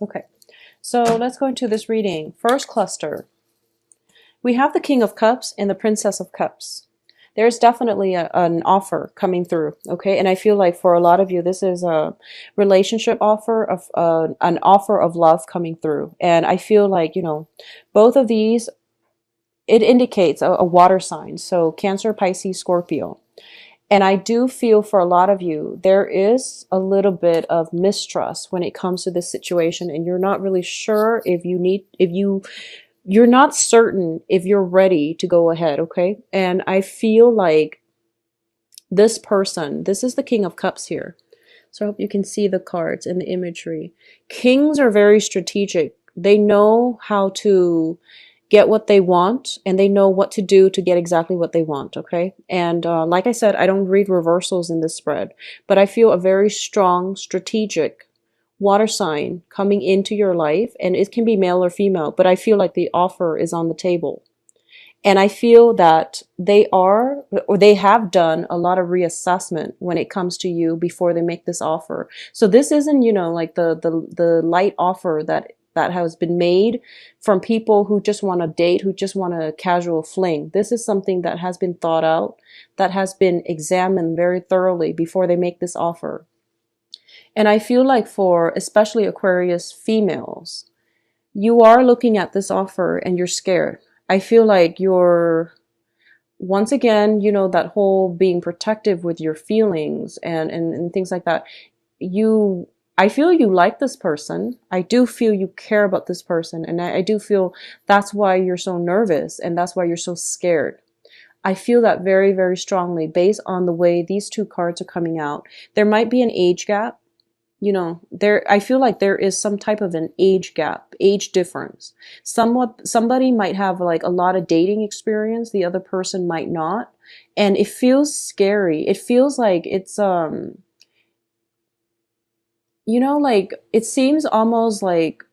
Okay, so let's go into this reading. First cluster. We have the King of Cups and the Princess of Cups. There's definitely an offer coming through, okay? And I feel like for a lot of you, this is a relationship offer of an offer of love coming through. And I feel like, both of these, it indicates a water sign. So Cancer, Pisces, Scorpio. And I do feel for a lot of you, there is a little bit of mistrust when it comes to this situation, and you're not really sure you're not certain if you're ready to go ahead, okay? And I feel like this person, this is the King of Cups here. So I hope you can see the cards and the imagery. Kings are very strategic. They know how to get what they want, and they know what to do to get exactly what they want, okay? And like I said, I don't read reversals in this spread, but I feel a very strong, strategic water sign coming into your life, and it can be male or female, but I feel like the offer is on the table. And I feel that they have done a lot of reassessment when it comes to you before they make this offer. So this isn't, like the light offer that has been made from people who just want to date, who just want a casual fling. This is something that has been thought out, that has been examined very thoroughly before they make this offer. And I feel like for especially Aquarius females, you are looking at this offer and you're scared. I feel like you're, once again, that whole being protective with your feelings and things like that. I feel you like this person. I do feel you care about this person. And I do feel that's why you're so nervous and that's why you're so scared. I feel that very, very strongly based on the way these two cards are coming out. There might be an age gap. I feel like there is some type of an age gap, age difference. Somebody might have like a lot of dating experience. The other person might not. And it feels scary. It feels like it's, like it seems almost like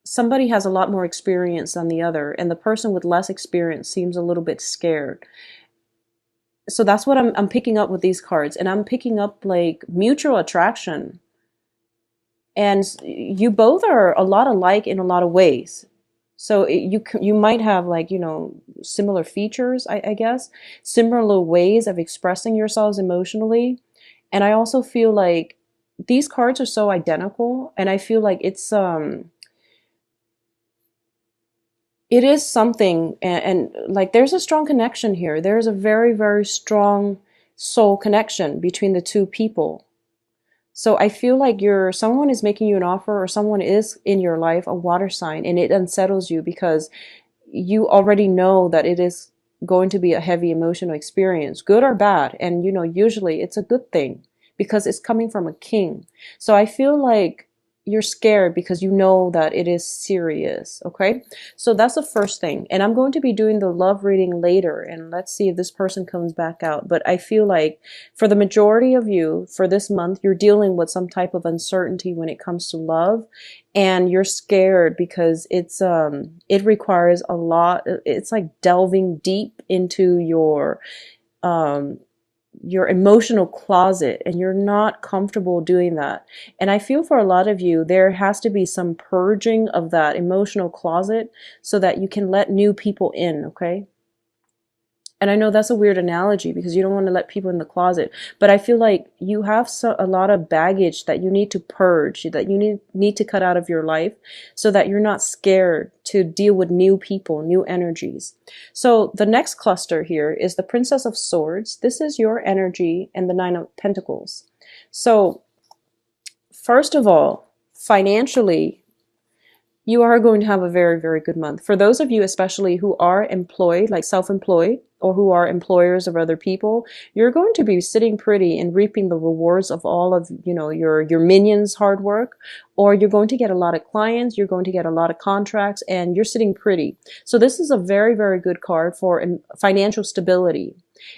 somebody has a lot more experience than the other, and the person with less experience seems a little bit scared. So that's what I'm picking up with these cards, and I'm picking up like mutual attraction. And you both are a lot alike in a lot of ways. So you might have like, similar features, I guess, similar ways of expressing yourselves emotionally. And I also feel like these cards are so identical, and I feel like it is something, and like there's a strong connection here. There's a very, very strong soul connection between the two people. So I feel like someone is making you an offer, or someone is in your life, a water sign, and it unsettles you because you already know that it is going to be a heavy emotional experience, good or bad. And, usually it's a good thing because it's coming from a king. So I feel like you're scared because you know that it is serious, okay? So that's the first thing. And I'm going to be doing the love reading later, and let's see if this person comes back out. But I feel like for the majority of you, for this month, you're dealing with some type of uncertainty when it comes to love, and you're scared because it requires a lot. It's like delving deep into your emotional closet, and you're not comfortable doing that. And I feel for a lot of you, there has to be some purging of that emotional closet so that you can let new people in, okay? And I know that's a weird analogy because you don't want to let people in the closet, but I feel like you have a lot of baggage that you need to purge, that you need to cut out of your life so that you're not scared to deal with new people, new energies. So the next cluster here is the Princess of Swords. This is your energy, and the Nine of Pentacles. So first of all, financially, you are going to have a very, very good month. For those of you especially who are employed, like self-employed, or who are employers of other people, you're going to be sitting pretty and reaping the rewards of all of, your minions' hard work, or you're going to get a lot of clients, you're going to get a lot of contracts, and you're sitting pretty. So this is a very, very good card for financial stability.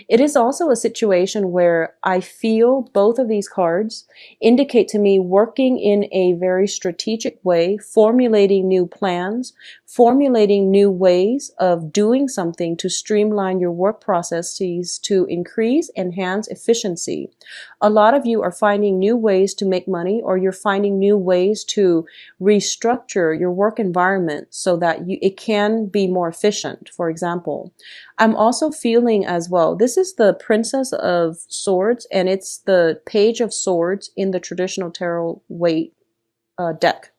It is also a situation where I feel both of these cards indicate to me working in a very strategic way, formulating new plans, formulating new ways of doing something to streamline your work processes to increase, enhance efficiency. A lot of you are finding new ways to make money, or you're finding new ways to restructure your work environment so that it can be more efficient, for example. I'm also feeling as well, this is the Princess of Swords, and it's the Page of Swords in the traditional tarot weight deck.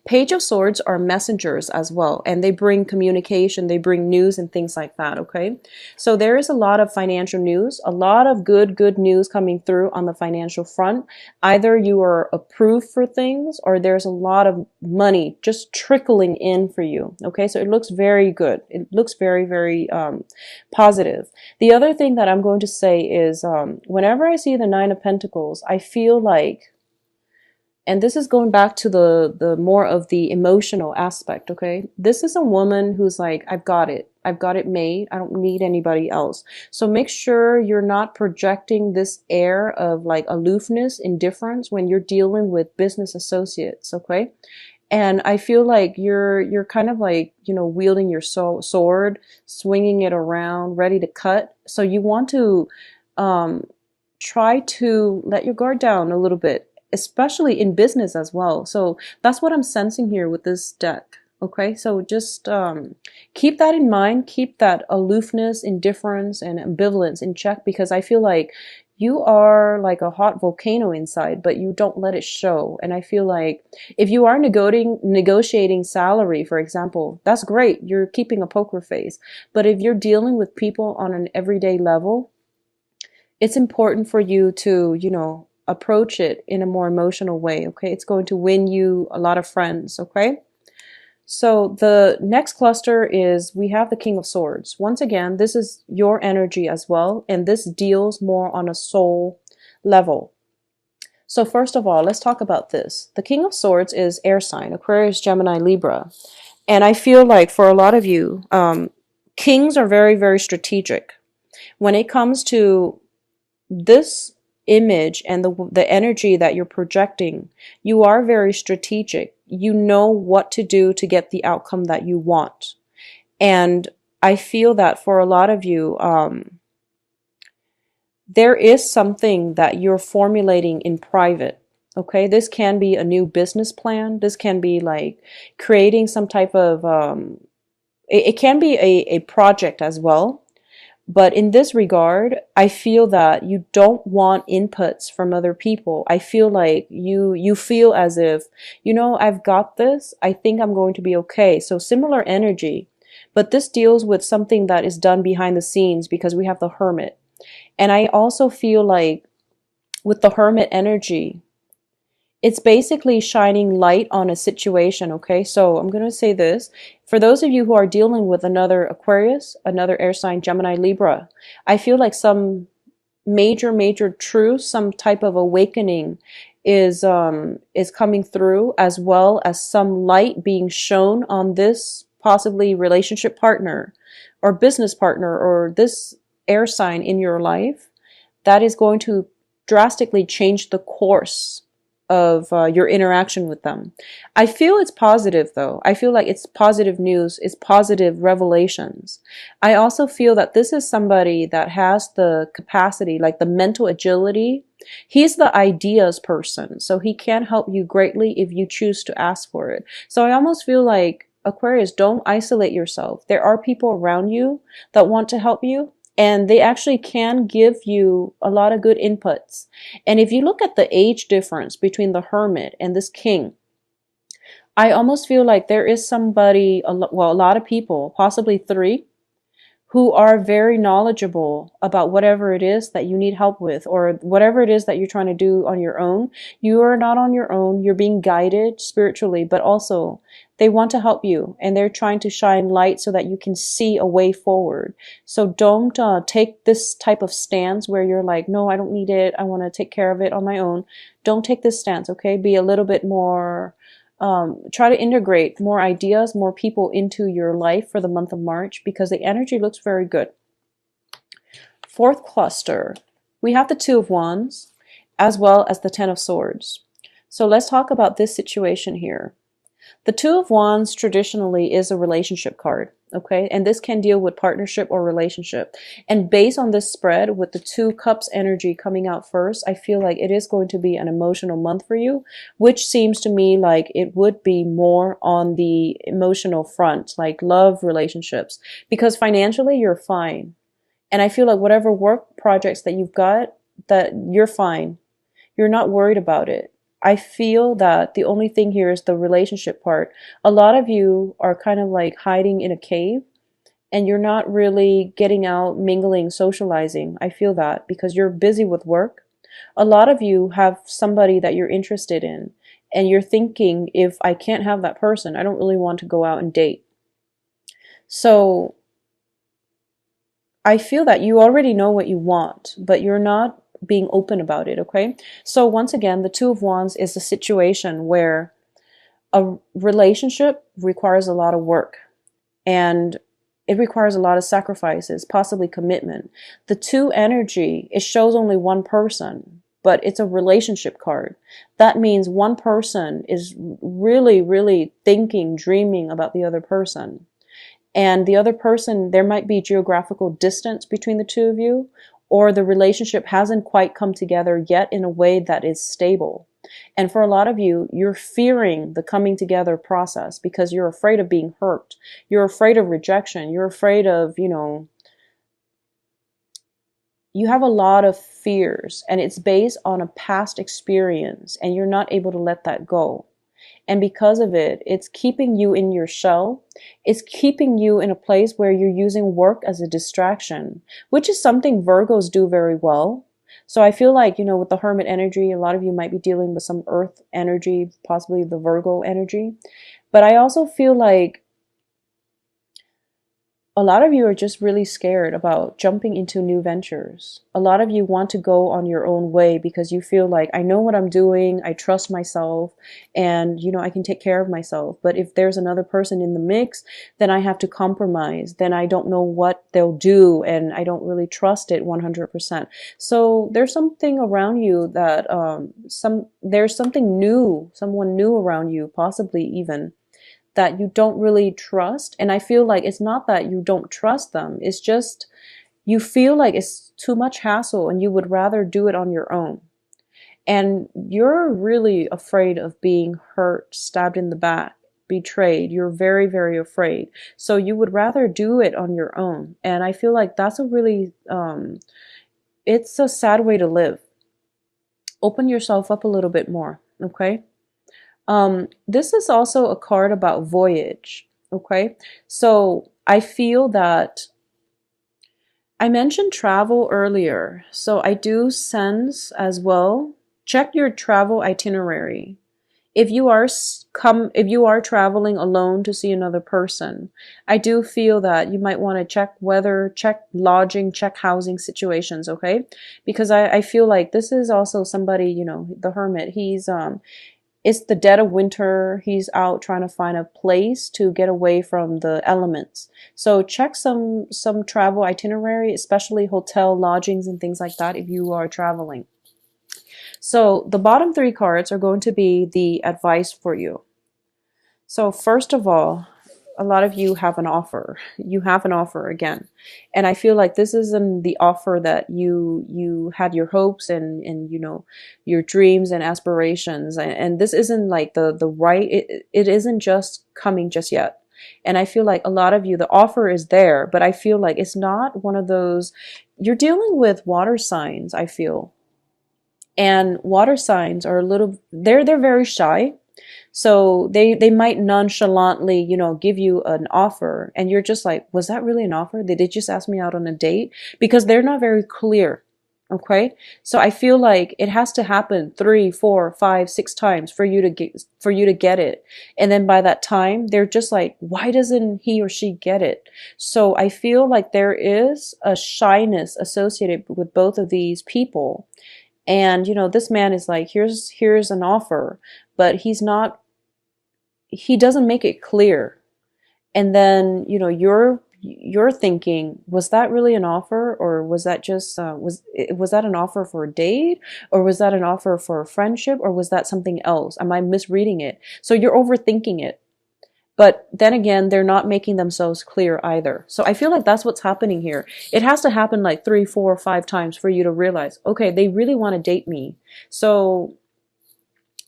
Page of Swords are messengers as well, and they bring communication, they bring news and things like that, okay? So there is a lot of financial news, a lot of good news coming through on the financial front. Either you are approved for things, or there's a lot of money just trickling in for you, okay? So it looks very good. It looks very positive. The other thing that I'm going to say is whenever I see the Nine of Pentacles, I feel like, and this is going back to the more of the emotional aspect, okay? This is a woman who's like, I've got it. I've got it made. I don't need anybody else. So make sure you're not projecting this air of like aloofness, indifference when you're dealing with business associates, okay? And I feel like you're kind of like, you know, wielding your sword, swinging it around, ready to cut. So you want to try to let your guard down a little bit, especially in business as well. So that's what I'm sensing here with this deck. Okay, so just keep that in mind. Keep that aloofness, indifference, and ambivalence in check, because I feel like you are like a hot volcano inside, but you don't let it show. And I feel like if you are negotiating salary, for example, that's great. You're keeping a poker face. But if you're dealing with people on an everyday level, it's important for you to, you know, approach it in a more emotional way, okay? It's going to win you a lot of friends, okay? So the next cluster is, we have the King of Swords. Once again, this is your energy as well, and this deals more on a soul level. So first of all, let's talk about this. The King of Swords is air sign, Aquarius, Gemini, Libra. And I feel like for a lot of you, kings are very strategic. When it comes to this image and the energy that you're projecting, you are very strategic. You know what to do to get the outcome that you want. And I feel that for a lot of you, there is something that you're formulating in private. Okay, this can be a new business plan. This can be like creating some type of, it can be a project as well. But in this regard, I feel that you don't want inputs from other people. I feel like you feel as if, you know, I've got this. I think I'm going to be okay. So similar energy, but this deals with something that is done behind the scenes, because we have the Hermit. And I also feel like with the Hermit energy, it's basically shining light on a situation, okay? So I'm going to say this. For those of you who are dealing with another Aquarius, another air sign, Gemini, Libra, I feel like some major truth, some type of awakening is coming through, as well as some light being shown on this possibly relationship partner or business partner or this air sign in your life that is going to drastically change the course of your interaction with them. I feel it's positive though. I feel like it's positive news, it's positive revelations. I also feel that this is somebody that has the capacity, like the mental agility. He's the ideas person, so he can help you greatly if you choose to ask for it. So I almost feel like, Aquarius, don't isolate yourself. There are people around you that want to help you, and they actually can give you a lot of good inputs. And if you look at the age difference between the Hermit and this King, I almost feel like there is somebody, a lot of people, possibly three, who are very knowledgeable about whatever it is that you need help with, or whatever it is that you're trying to do on your own. You are not on your own. You're being guided spiritually, but also they want to help you, and they're trying to shine light so that you can see a way forward. So don't take this type of stance where you're like, no, I don't need it. I want to take care of it on my own. Don't take this stance, okay? Be a little bit more, try to integrate more ideas, more people into your life for the month of March, because the energy looks very good. Fourth cluster, we have the Two of Wands as well as the Ten of Swords. So let's talk about this situation here. The Two of Wands traditionally is a relationship card, okay? And this can deal with partnership or relationship. And based on this spread with the Two Cups energy coming out first, I feel like it is going to be an emotional month for you, which seems to me like it would be more on the emotional front, like love relationships, because financially you're fine. And I feel like whatever work projects that you've got, that you're fine. You're not worried about it. I feel that the only thing here is the relationship part. A lot of you are kind of like hiding in a cave and you're not really getting out, mingling, socializing. I feel that because you're busy with work. A lot of you have somebody that you're interested in and you're thinking, if I can't have that person, I don't really want to go out and date. So I feel that you already know what you want, but you're not being open about it, okay? So once again, the Two of Wands is a situation where a relationship requires a lot of work and it requires a lot of sacrifices, possibly commitment. The Two energy, it shows only one person, but it's a relationship card. That means one person is really, really thinking, dreaming about the other person. And the other person, there might be geographical distance between the two of you, or the relationship hasn't quite come together yet in a way that is stable. And for a lot of you, you're fearing the coming together process because you're afraid of being hurt. You're afraid of rejection. You're afraid of, you have a lot of fears and it's based on a past experience and you're not able to let that go. And because of it, it's keeping you in your shell. It's keeping you in a place where you're using work as a distraction, which is something Virgos do very well. So I feel like, with the Hermit energy, a lot of you might be dealing with some earth energy, possibly the Virgo energy. But I also feel like a lot of you are just really scared about jumping into new ventures. A lot of you want to go on your own way because you feel like, I know what I'm doing, I trust myself, and I can take care of myself. But if there's another person in the mix, then I have to compromise. Then I don't know what they'll do and I don't really trust it 100%. So there's something around you that there's something new, someone new around you, possibly even, that you don't really trust. And I feel like it's not that you don't trust them. It's just you feel like it's too much hassle and you would rather do it on your own. And you're really afraid of being hurt, stabbed in the back, betrayed. You're very, very afraid. So you would rather do it on your own. And I feel like that's a really, it's a sad way to live. Open yourself up a little bit more, okay? This is also a card about voyage, okay? So I feel that I mentioned travel earlier, so I do sense as well, check your travel itinerary. If you are traveling alone to see another person, I do feel that you might want to check weather, check lodging, check housing situations, okay? Because I feel like this is also somebody, the Hermit, it's the dead of winter. He's out trying to find a place to get away from the elements. So check some travel itinerary, especially hotel lodgings and things like that if you are traveling. So the bottom three cards are going to be the advice for you. So first of all, a lot of you have an offer. You have an offer again. And I feel like this isn't the offer that you had your hopes and your dreams and aspirations. And this isn't like the right, it isn't just coming just yet. And I feel like a lot of you, the offer is there, but I feel like it's not one of those, you're dealing with water signs, I feel. And water signs are they're very shy. So they might nonchalantly, give you an offer and you're just like, was that really an offer? Did they just ask me out on a date? Because they're not very clear. Okay. So I feel like it has to happen 3, 4, 5, 6 times for you to get it. And then by that time, they're just like, why doesn't he or she get it? So I feel like there is a shyness associated with both of these people. And, this man is like, here's an offer, but he doesn't make it clear. And then, you're thinking, was that really an offer, or was that just was that an offer for a date, or was that an offer for a friendship, or was that something else? Am I misreading it? So you're overthinking it. But then again, they're not making themselves clear either. So I feel like that's what's happening here. It has to happen like 3, 4, 5 times for you to realize, okay, they really want to date me. So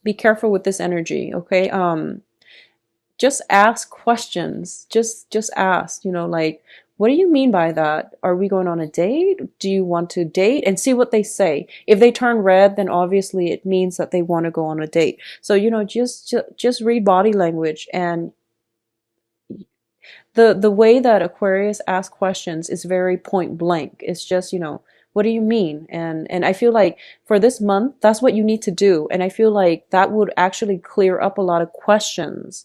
be careful with this energy, okay? Just ask questions. Just ask, like, what do you mean by that? Are we going on a date? Do you want to date? And see what they say. If they turn red, then obviously it means that they want to go on a date. So, just read body language, and the way that Aquarius asks questions is very point blank. It's just, what do you mean? And I feel like for this month, that's what you need to do. And I feel like that would actually clear up a lot of questions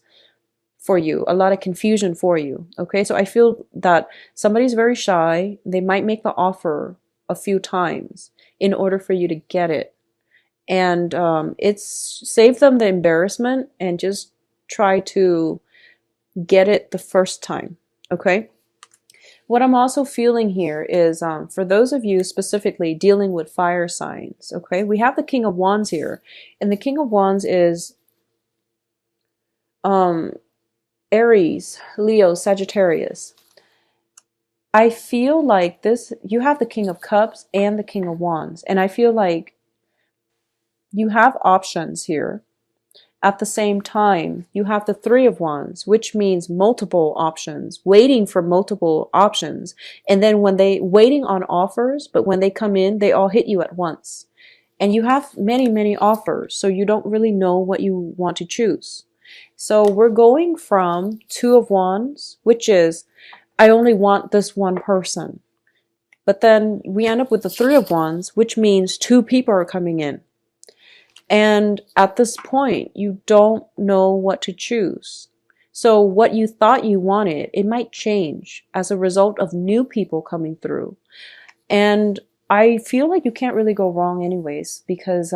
for you, a lot of confusion for you. Okay, so I feel that somebody's very shy. They might make the offer a few times in order for you to get it. And it's save them the embarrassment and just try to get it the first time. Okay. What I'm also feeling here is for those of you specifically dealing with fire signs. Okay, we have the King of Wands here, and the King of Wands is Aries, Leo, Sagittarius. I feel like this, you have the King of Cups and the King of Wands, and I feel like you have options here. At the same time, you have the Three of Wands, which means multiple options, waiting for multiple options. And then when they waiting on offers, but when they come in, they all hit you at once. And you have many, many offers, so you don't really know what you want to choose. So we're going from Two of Wands, which is, I only want this one person. But then we end up with the Three of Wands, which means two people are coming in. And at this point, you don't know what to choose. So what you thought you wanted, it might change as a result of new people coming through. And I feel like you can't really go wrong anyways, because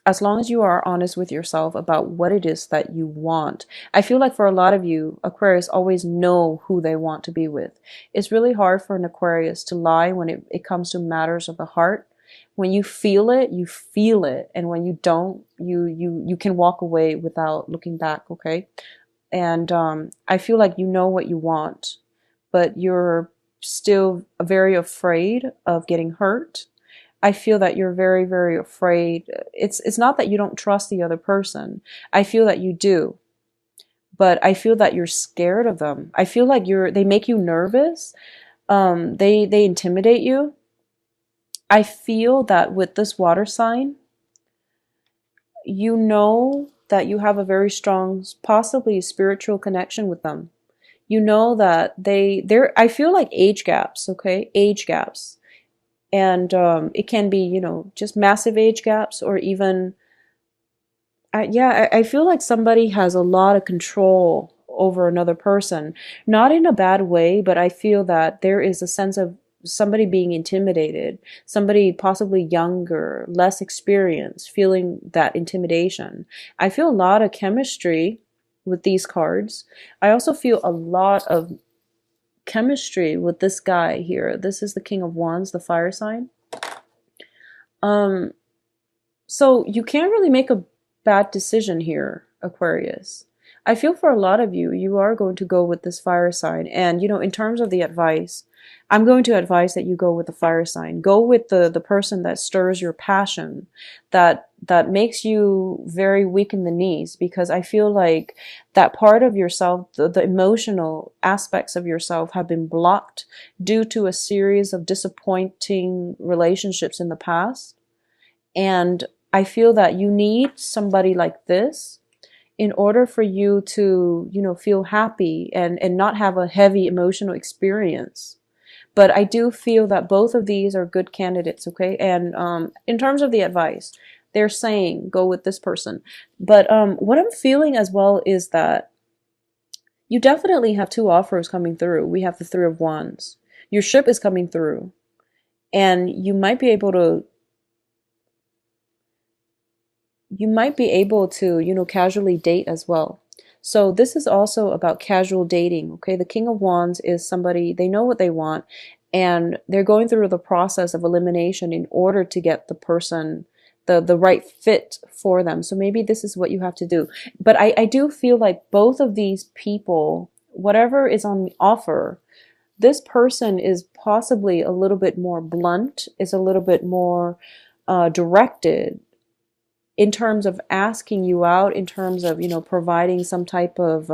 as long as you are honest with yourself about what it is that you want. I feel like for a lot of you, Aquarius always know who they want to be with. It's really hard for an Aquarius to lie when it comes to matters of the heart. When you feel it, you feel it. And when you don't, you can walk away without looking back, okay? And I feel like you know what you want, but you're still very afraid of getting hurt. I feel that you're very, very afraid. It's not that you don't trust the other person. I feel that you do. But I feel that you're scared of them. I feel like they make you nervous. They intimidate you. I feel that with this water sign, you know that you have a very strong, possibly spiritual connection with them. You know that I feel like age gaps, okay? Age gaps. And it can be, just massive age gaps, or even, I feel like somebody has a lot of control over another person. Not in a bad way, but I feel that there is a sense of somebody being intimidated, somebody possibly younger, less experienced, feeling that intimidation. I feel a lot of chemistry with these cards. I also feel a lot of chemistry with this guy here. This is the King of Wands, the fire sign. So you can't really make a bad decision here, Aquarius. I feel for a lot of you, you are going to go with this fire sign. And, in terms of the advice, I'm going to advise that you go with the fire sign. Go with the person that stirs your passion, that makes you very weak in the knees, because I feel like that part of yourself, the emotional aspects of yourself have been blocked due to a series of disappointing relationships in the past. And I feel that you need somebody like this in order for you to, feel happy and not have a heavy emotional experience. But I do feel that both of these are good candidates, okay? And in terms of the advice, they're saying go with this person. But what I'm feeling as well is that you definitely have two offers coming through. We have the Three of Wands. Your ship is coming through. And you might be able to, casually date as well. So this is also about casual dating, okay? The King of Wands is somebody, they know what they want, and they're going through the process of elimination in order to get the person, the right fit for them. So maybe this is what you have to do. But I do feel like both of these people, whatever is on the offer, this person is possibly a little bit more blunt, is a little bit more directed in terms of asking you out, in terms of, you know, providing some type of